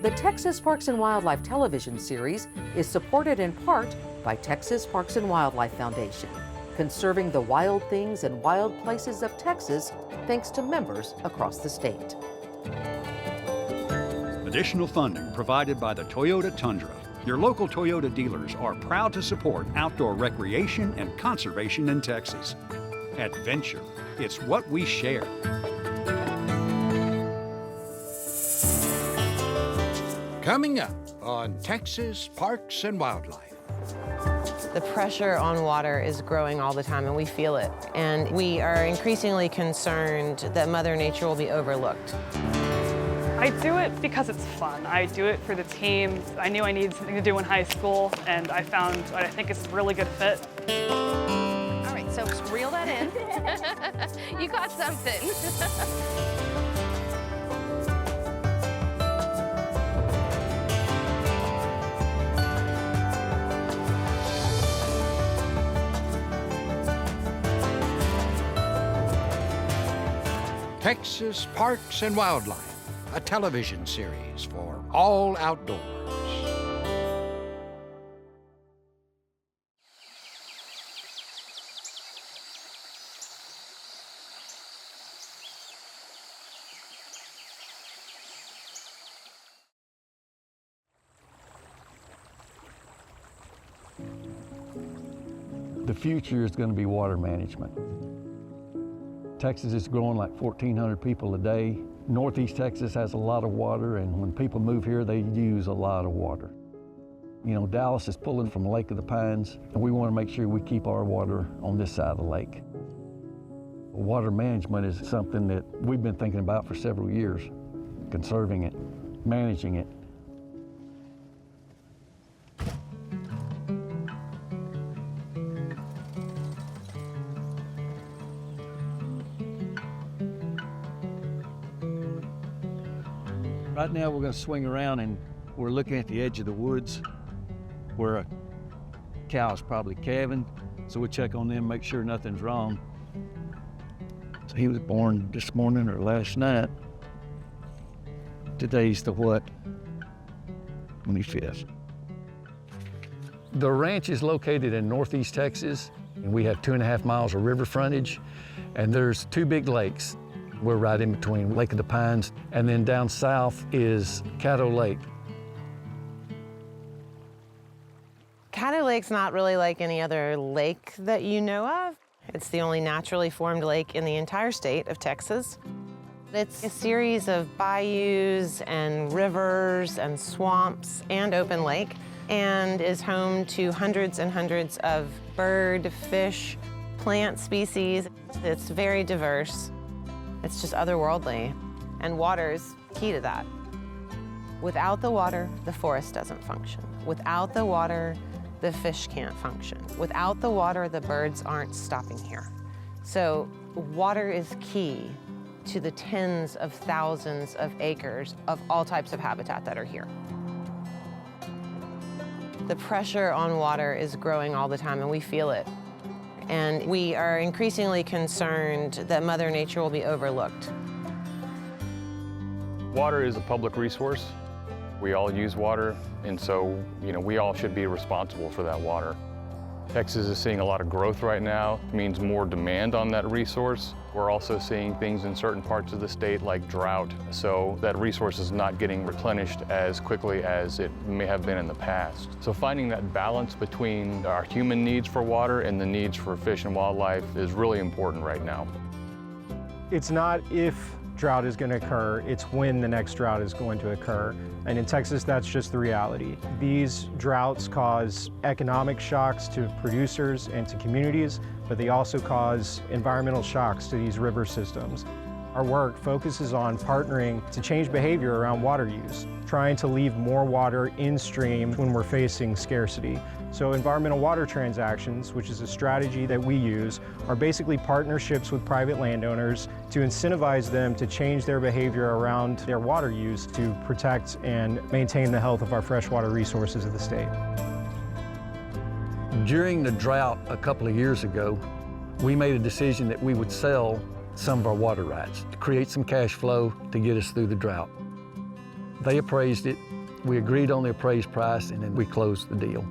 The Texas Parks and Wildlife television series is supported in part by Texas Parks and Wildlife Foundation, conserving the wild things and wild places of Texas thanks to members across the state. Additional funding provided by the Toyota Tundra. Your local Toyota dealers are proud to support outdoor recreation and conservation in Texas. Adventure, it's what we share. Coming up on Texas Parks and Wildlife. The pressure on water is growing all the time, and we feel it. And we are increasingly concerned that Mother Nature will be overlooked. I do it because it's fun. I do it for the team. I knew I needed something to do in high school, and I found what I think is a really good fit. All right, so reel that in. You got something. Texas Parks and Wildlife, a television series for all outdoors. The future is going to be water management. Texas is growing like 1,400 people a day. Northeast Texas has a lot of water, and when people move here, they use a lot of water. You know, Dallas is pulling from Lake of the Pines, and we want to make sure we keep our water on this side of the lake. Water management is something that we've been thinking about for several years, conserving it, managing it. Right now we're going to swing around and we're looking at the edge of the woods where a cow is probably calving. So we'll check on them, make sure nothing's wrong. So he was born this morning or last night. Today's the what? 25th. The ranch is located in Northeast Texas, and we have 2.5 miles of river frontage, and there's 2 big lakes. We're right in between Lake of the Pines, and then down south is Caddo Lake. Caddo Lake's not really like any other lake that you know of. It's the only naturally formed lake in the entire state of Texas. It's a series of bayous and rivers and swamps and open lake, and is home to hundreds and hundreds of bird, fish, plant species. It's very diverse. It's just otherworldly, and water's key to that. Without the water, the forest doesn't function. Without the water, the fish can't function. Without the water, the birds aren't stopping here. So water is key to the tens of thousands of acres of all types of habitat that are here. The pressure on water is growing all the time, and we feel it. And we are increasingly concerned that Mother Nature will be overlooked. Water is a public resource. We all use water, and so, we all should be responsible for that water. Texas is seeing a lot of growth right now. It means more demand on that resource. We're also seeing things in certain parts of the state like drought, so that resource is not getting replenished as quickly as it may have been in the past. So finding that balance between our human needs for water and the needs for fish and wildlife is really important right now. It's not if drought is going to occur, it's when the next drought is going to occur. And in Texas, that's just the reality. These droughts cause economic shocks to producers and to communities, but they also cause environmental shocks to these river systems. Our work focuses on partnering to change behavior around water use, trying to leave more water in stream when we're facing scarcity. So environmental water transactions, which is a strategy that we use, are basically partnerships with private landowners to incentivize them to change their behavior around their water use to protect and maintain the health of our freshwater resources of the state. During the drought a couple of years ago, we made a decision that we would sell some of our water rights to create some cash flow to get us through the drought. They appraised it, we agreed on the appraised price, and then we closed the deal.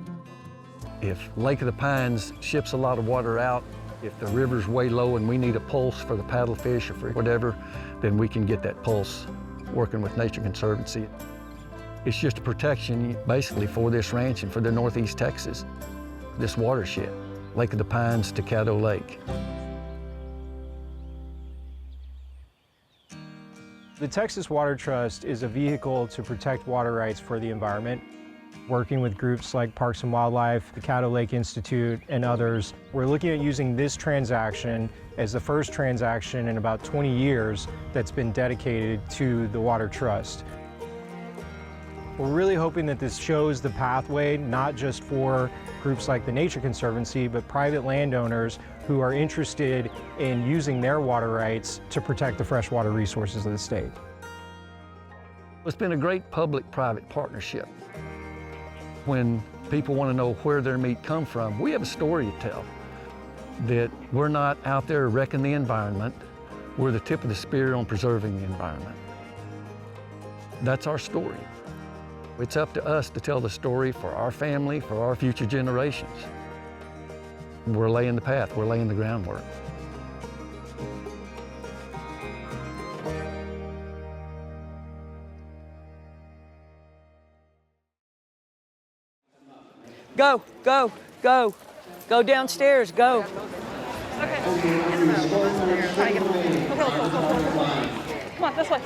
If Lake of the Pines ships a lot of water out, if the river's way low and we need a pulse for the paddlefish or for whatever, then we can get that pulse working with Nature Conservancy. It's just a protection basically for this ranch and for the Northeast Texas, this watershed, Lake of the Pines to Caddo Lake. The Texas Water Trust is a vehicle to protect water rights for the environment. Working with groups like Parks and Wildlife, the Caddo Lake Institute, and others, we're looking at using this transaction as the first transaction in about 20 years that's been dedicated to the Water Trust. We're really hoping that this shows the pathway, not just for groups like the Nature Conservancy, but private landowners who are interested in using their water rights to protect the freshwater resources of the state. It's been a great public-private partnership. When people want to know where their meat comes from, we have a story to tell. That we're not out there wrecking the environment, we're the tip of the spear on preserving the environment. That's our story. It's up to us to tell the story for our family, for our future generations. We're laying the path, we're laying the groundwork. Go, go, go. Go downstairs, go. Okay. Come on, this way.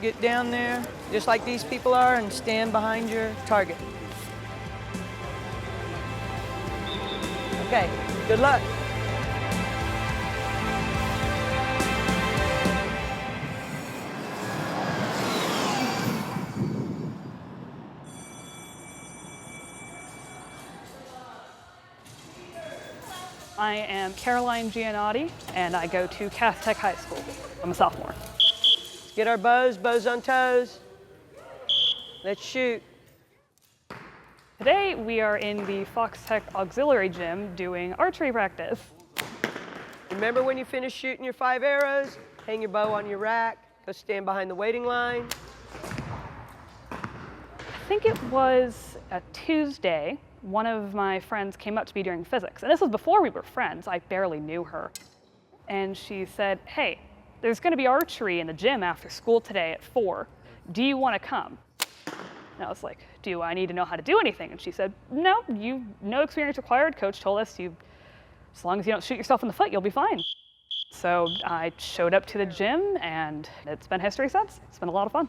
Get down there, just like these people are, and stand behind your target. Okay, good luck. I am Caroline Giannotti, and I go to Cass Tech High School. I'm a sophomore. Let's get our bows on toes. Let's shoot. Today, we are in the Fox Tech Auxiliary Gym doing archery practice. Remember when you finish shooting your 5 arrows, hang your bow on your rack, go stand behind the waiting line. I think it was a Tuesday. One of my friends came up to me during physics, and this was before we were friends. I barely knew her. And she said, hey, there's gonna be archery in the gym after school today at 4. Do you wanna come? And I was like, do I need to know how to do anything? And she said, no, no experience required. Coach told us as long as you don't shoot yourself in the foot, you'll be fine. So I showed up to the gym, and it's been history since. It's been a lot of fun.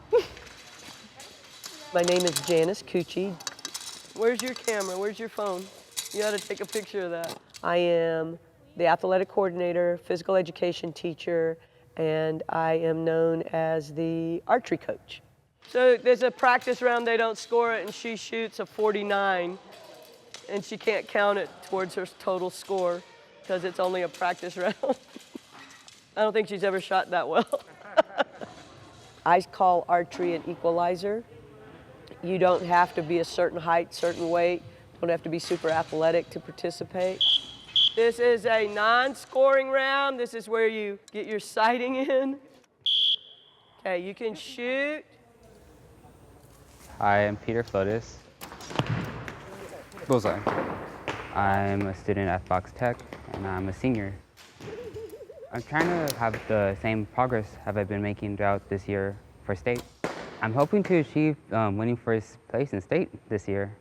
My name is Janice Cucci. Where's your camera? Where's your phone? You ought to take a picture of that. I am the athletic coordinator, physical education teacher, and I am known as the archery coach. So there's a practice round, they don't score it, and she shoots a 49, and she can't count it towards her total score because it's only a practice round. I don't think she's ever shot that well. I call archery an equalizer. You don't have to be a certain height, certain weight. Don't have to be super athletic to participate. This is a non-scoring round. This is where you get your sighting in. Okay, you can shoot. I am Peter Flotis. Bullseye. I'm a student at Fox Tech, and I'm a senior. I'm trying to have the same progress have I been making throughout this year for state. I'm hoping to achieve winning first place in state this year,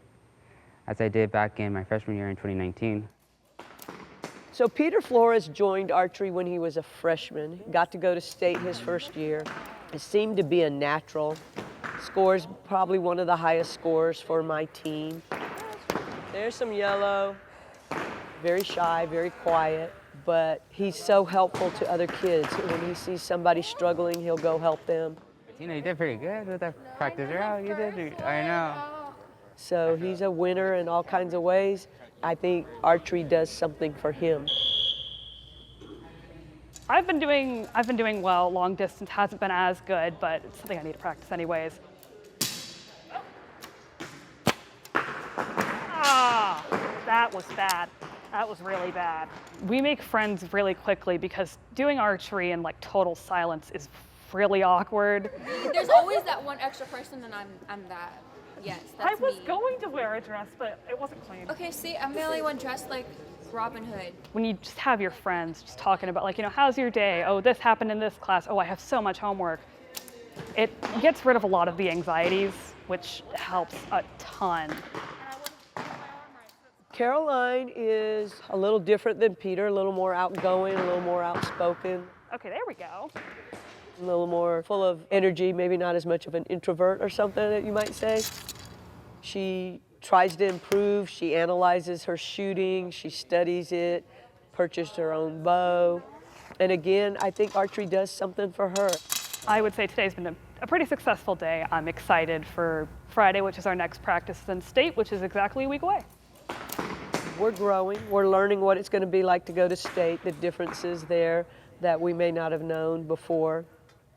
as I did back in my freshman year in 2019. So Peter Flores joined archery when he was a freshman, got to go to state his first year. It seemed to be a natural. Scores probably one of the highest scores for my team. There's some yellow, very shy, very quiet, but he's so helpful to other kids. When he sees somebody struggling, he'll go help them. You know, you did pretty good with that practice round. You did, I know. So he's a winner in all kinds of ways. I think archery does something for him. I've been doing well. Long distance hasn't been as good, but it's something I need to practice anyways. Ah, that was bad. That was really bad. We make friends really quickly because doing archery in like total silence is really awkward. There's always that one extra person, and I'm that. Yes, that's I was me. going to wear a dress, but it wasn't clean. Okay, see, I'm the only one dressed like Robin Hood. When you just have your friends just talking about, like, you know, how's your day? Oh, this happened in this class. Oh, I have so much homework. It gets rid of a lot of the anxieties, which helps a ton. Caroline is a little different than Peter, a little more outgoing, a little more outspoken. Okay, there we go. A little more full of energy, maybe not as much of an introvert or something that you might say. She tries to improve, she analyzes her shooting, she studies it, purchased her own bow. And again, I think archery does something for her. I would say today's been a pretty successful day. I'm excited for Friday, which is our next practice in state, which is exactly a week away. We're growing, we're learning what it's going to be like to go to state, the differences there that we may not have known before.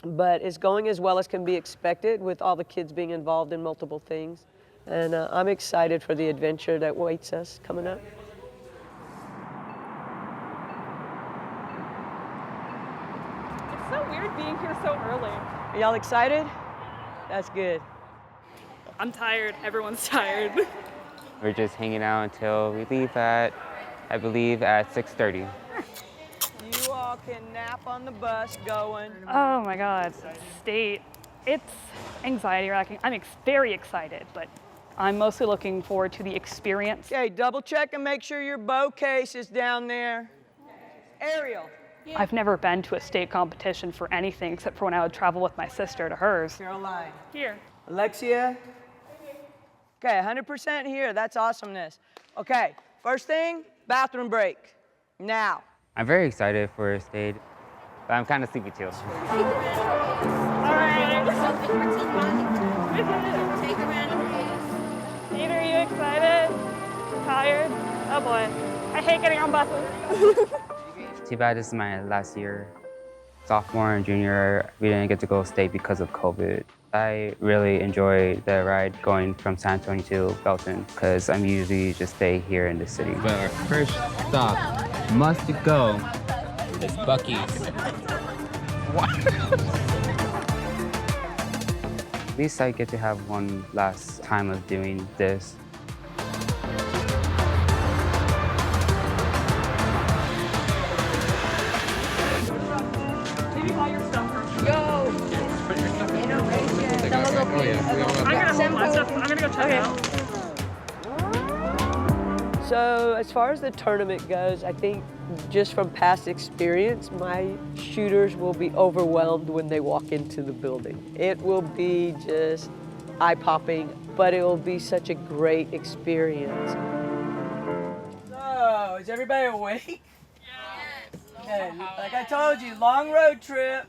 But it's going as well as can be expected with all the kids being involved in multiple things. And I'm excited for the adventure that waits us coming up. It's so weird being here so early. Are y'all excited? That's good. I'm tired. Everyone's tired. We're just hanging out until we leave at, I believe, at 6:30. You all can nap on the bus going. Oh my God, state. It's anxiety racking. I'm very excited, but I'm mostly looking forward to the experience. Okay, double check and make sure your bow case is down there. Ariel. I've never been to a state competition for anything except for when I would travel with my sister to hers. Caroline. Here. Alexia. Okay, 100% here. That's awesomeness. Okay, first thing, bathroom break. Now. I'm very excited for state, but I'm kind of sleepy too. All right. Take a random piece. Peter, are you excited? Tired? Oh boy. I hate getting on buses. Too bad this is my last year. Sophomore and junior, we didn't get to go state because of COVID. I really enjoy the ride going from San Antonio to Belton because I'm usually just stay here in the city. But our first stop, must go, is Buc-ee's. At least I get to have one last time of doing this. So as far as the tournament goes, I think just from past experience, my shooters will be overwhelmed when they walk into the building. It will be just eye-popping, but it will be such a great experience. So, is everybody awake? Yes. Okay, like I told you, long road trip.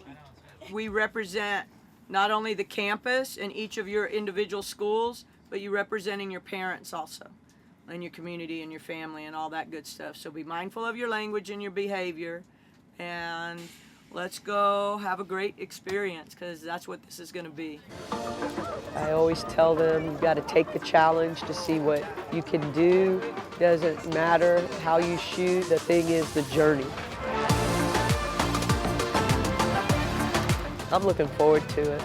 We represent not only the campus and each of your individual schools, but you representing your parents also, and your community and your family and all that good stuff. So be mindful of your language and your behavior, and let's go have a great experience, because that's what this is going to be. I always tell them you've got to take the challenge to see what you can do. Doesn't matter how you shoot, the thing is the journey. I'm looking forward to it.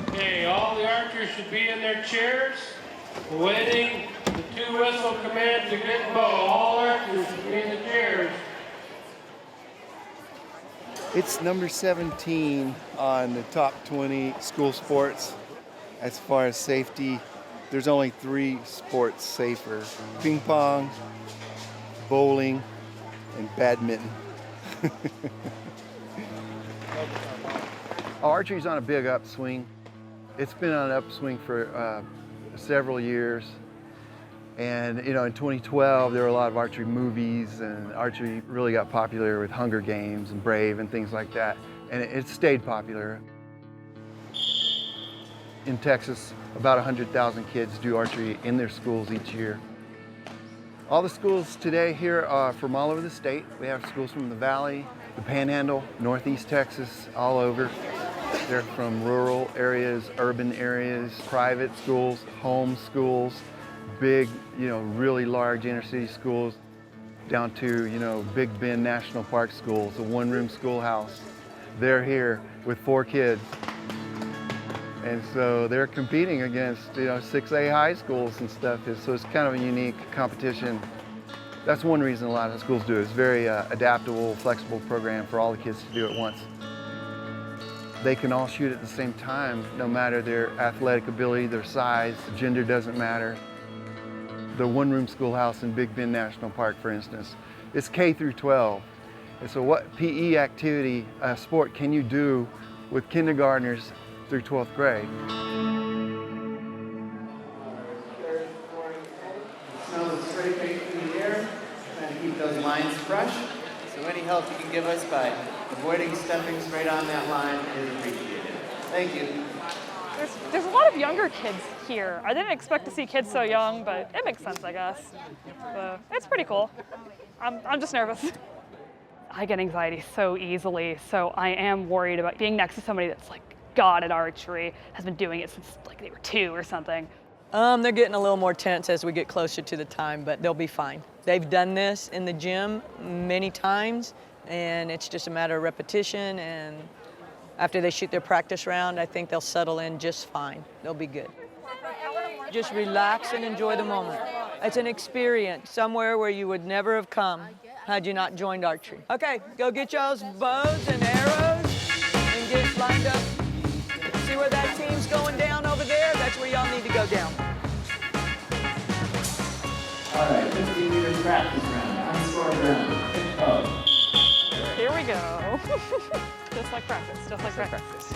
Okay, all the archers should be in their chairs, waiting the two-whistle command to get bow. All archers should be in the chairs. It's number 17 on the top 20 school sports. As far as safety, there's only 3 sports safer: ping pong, bowling, and badminton. Archery's on a big upswing. It's been on an upswing for several years. And you know, in 2012, there were a lot of archery movies, and archery really got popular with Hunger Games and Brave and things like that. And it stayed popular. In Texas, about 100,000 kids do archery in their schools each year. All the schools today here are from all over the state. We have schools from the Valley, the Panhandle, Northeast Texas, all over. They're from rural areas, urban areas, private schools, home schools, big, really large inner city schools, down to, Big Bend National Park schools, a one-room schoolhouse. They're here with 4 kids. And so they're competing against, 6A high schools and stuff. So it's kind of a unique competition. That's one reason a lot of schools do it. It's a very adaptable, flexible program for all the kids to do at once. They can all shoot at the same time, no matter their athletic ability, their size, gender doesn't matter. The one-room schoolhouse in Big Bend National Park, for instance, it's K through 12. And so what PE activity, sport can you do with kindergartners through 12th grade? Smell the spray paint in the air, trying to keep those lines fresh. So any help you can give us by avoiding stepping straight on that line is appreciated. Thank you. There's a lot of younger kids here. I didn't expect to see kids so young, but it makes sense, I guess. It's pretty cool. I'm just nervous. I get anxiety so easily, so I am worried about being next to somebody that's like God at archery, has been doing it since like they were 2 or something. They're getting a little more tense as we get closer to the time, but they'll be fine. They've done this in the gym many times, and it's just a matter of repetition, and after they shoot their practice round, I think they'll settle in just fine. They'll be good. Just relax and enjoy the moment. It's an experience somewhere where you would never have come had you not joined archery. Okay, go get y'all's bows and arrows and get lined up. See where that team's going down over there? That's where y'all need to go down. All right, 15-meter practice round, unscored round. Pick bow. Here we go. Just like practice, just like practice.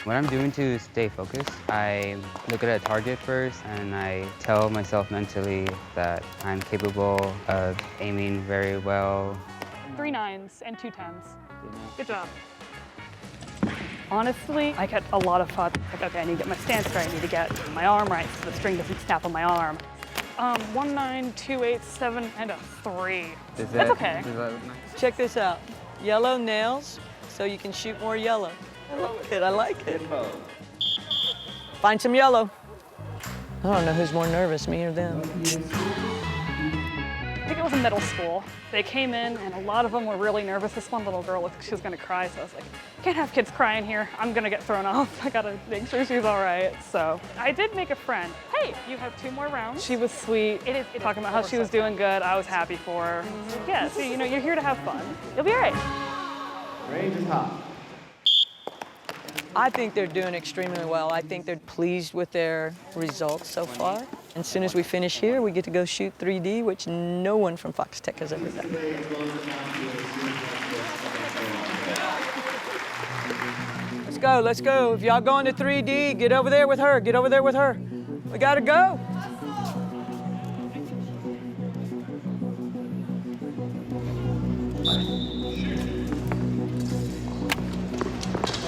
What I'm doing to stay focused, I look at a target first and I tell myself mentally that I'm capable of aiming very well. 3 9s and 2 10s. Good job. Honestly, I get a lot of thoughts like, okay, I need to get my stance right, I need to get my arm right so the string doesn't snap on my arm. 1 9, 2 8, 7, and a 3. That's okay. Check this out. Yellow nails, so you can shoot more yellow. I like it, I like it. Find some yellow. I don't know who's more nervous, me or them. I think it was in middle school. They came in and a lot of them were really nervous. This one little girl looked like she was gonna cry, so I was like, can't have kids crying here. I'm gonna get thrown off. I gotta make sure she's all right. So I did make a friend. Hey, you have 2 more rounds. She was sweet. Talking about how she was doing good. I was happy for her. Yeah, so you're here to have fun. You'll be all right. Range is hot. I think they're doing extremely well. I think they're pleased with their results so far. As soon as we finish here, we get to go shoot 3D, which no one from Fox Tech has ever done. Let's go, let's go. If y'all going to 3D, get over there with her, get over there with her. We gotta go.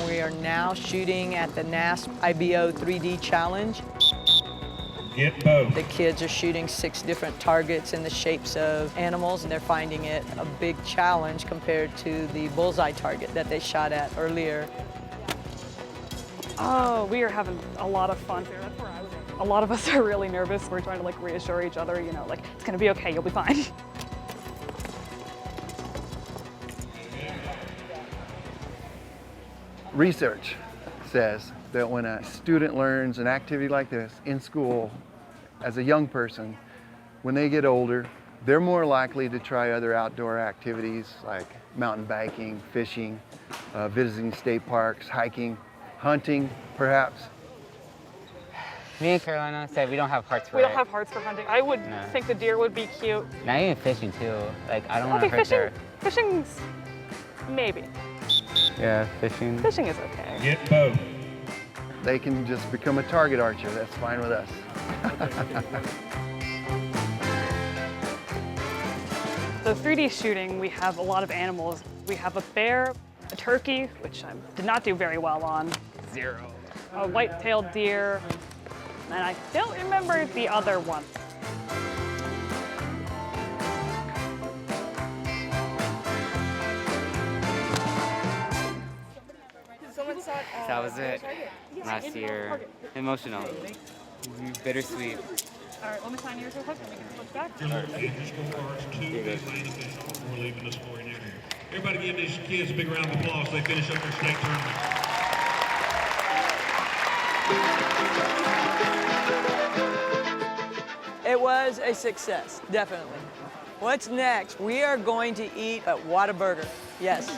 We are now shooting at the NASP IBO 3D Challenge. Get both. The kids are shooting 6 different targets in the shapes of animals, and they're finding it a big challenge compared to the bullseye target that they shot at earlier. Oh, we are having a lot of fun. A lot of us are really nervous. We're trying to like reassure each other, like it's gonna be okay, you'll be fine. Research says that when a student learns an activity like this in school as a young person, when they get older, they're more likely to try other outdoor activities like mountain biking, fishing, visiting state parks, hiking, hunting, perhaps. Me and Carolina said we don't have hearts for it. We don't have hearts for hunting. I would think the deer would be cute. Not even fishing too. Like I don't want to hurt fishing, their... Fishing's maybe. Yeah, fishing. Fishing is okay. Get both. They can just become a target archer. That's fine with us. So 3D shooting, we have a lot of animals. We have a bear, a turkey, which I did not do very well on. 0. A white-tailed deer, and I don't remember the other one. That was it. Last year, emotional, bittersweet. All right, let me sign yours real quick and we can switch back. Before leaving this morning. Everybody give these kids a big round of applause. They finish up their state tournament. It was a success, definitely. What's next? We are going to eat at Whataburger. Yes.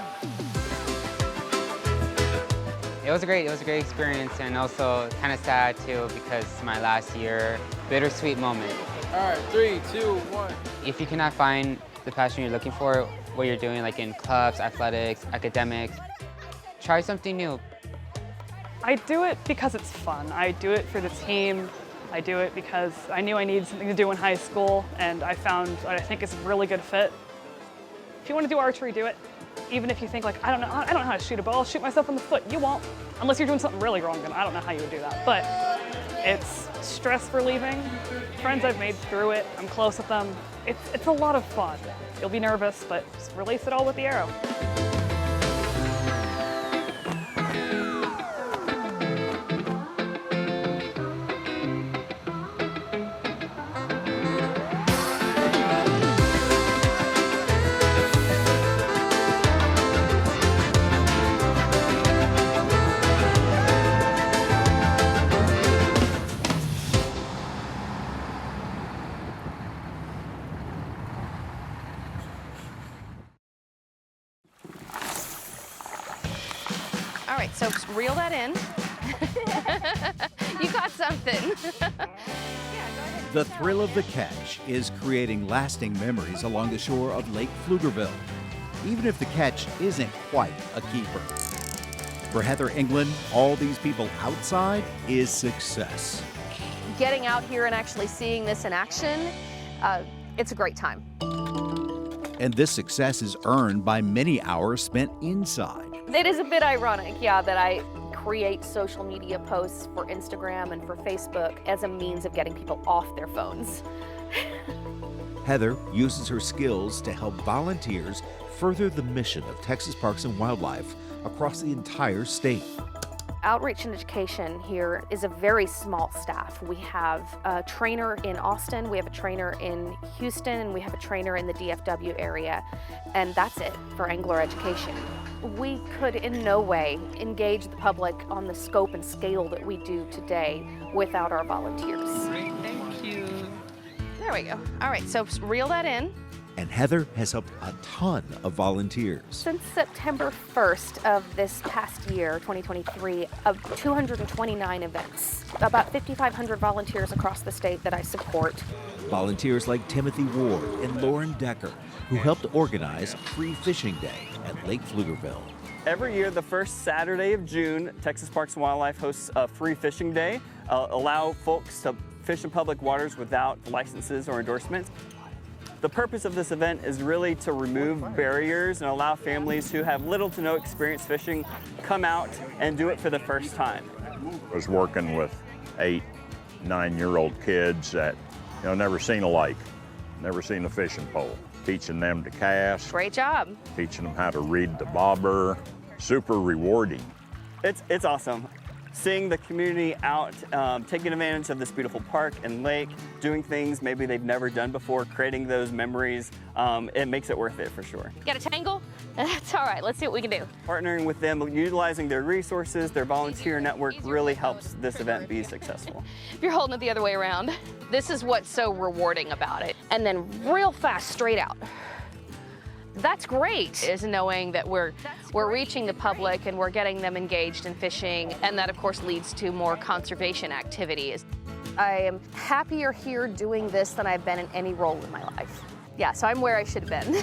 It was great experience, and also kind of sad too because it's my last year. Bittersweet moment. All right, 3, 2, 1. If you cannot find the passion you're looking for, what you're doing like in clubs, athletics, academics, try something new. I do it because it's fun. I do it for the team. I do it because I knew I needed something to do in high school, and I found what I think is a really good fit. If you want to do archery, do it. Even if you think like, I don't know how to shoot a bow, I'll shoot myself in the foot. You won't, unless you're doing something really wrong, then I don't know how you would do that. But it's stress relieving. Friends I've made through it, I'm close with them. It's a lot of fun. You'll be nervous, but just release it all with the arrow. All right, so reel that in. You got something. The thrill of the catch is creating lasting memories along the shore of Lake Pflugerville, even if the catch isn't quite a keeper. For Heather England, all these people outside is success. Getting out here and actually seeing this in action, it's a great time. And this success is earned by many hours spent inside. It is a bit ironic, yeah, that I create social media posts for Instagram and for Facebook as a means of getting people off their phones. Heather uses her skills to help volunteers further the mission of Texas Parks and Wildlife across the entire state. Outreach and education here is a very small staff. We have a trainer in Austin, we have a trainer in Houston, and we have a trainer in the DFW area, and that's it for angler education. We could in no way engage the public on the scope and scale that we do today without our volunteers. Great, thank you. There we go. All right, so reel that in. And Heather has helped a ton of volunteers. Since September 1st of this past year, 2023, of 229 events, about 5,500 volunteers across the state that I support. Volunteers like Timothy Ward and Lauren Decker, who helped organize Free Fishing Day at Lake Pflugerville. Every year, the first Saturday of June, Texas Parks and Wildlife hosts a Free Fishing Day, allow folks to fish in public waters without licenses or endorsements. The purpose of this event is really to remove barriers and allow families who have little to no experience fishing come out and do it for the first time. I was working with 8, 9-year-old kids that never seen a lake, never seen a fishing pole, teaching them to cast. Great job. Teaching them how to read the bobber. Super rewarding. It's awesome. Seeing the community out, taking advantage of this beautiful park and lake, doing things maybe they've never done before, creating those memories, it makes it worth it for sure. Got a tangle? That's all right, let's see what we can do. Partnering with them, utilizing their resources, their volunteer network really helps this event be successful. If you're holding it the other way around, this is what's so rewarding about it. And then real fast, straight out. That's great, is knowing that we're reaching the public and we're getting them engaged in fishing, and that of course leads to more conservation activities. I am happier here doing this than I've been in any role in my life. Yeah, so I'm where I should have been.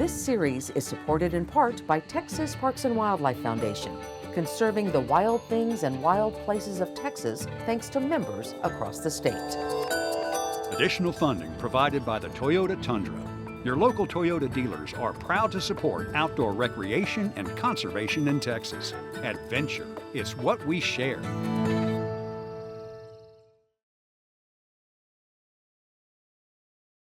This series is supported in part by Texas Parks and Wildlife Foundation, conserving the wild things and wild places of Texas thanks to members across the state. Additional funding provided by the Toyota Tundra. Your local Toyota dealers are proud to support outdoor recreation and conservation in Texas. Adventure, it's what we share.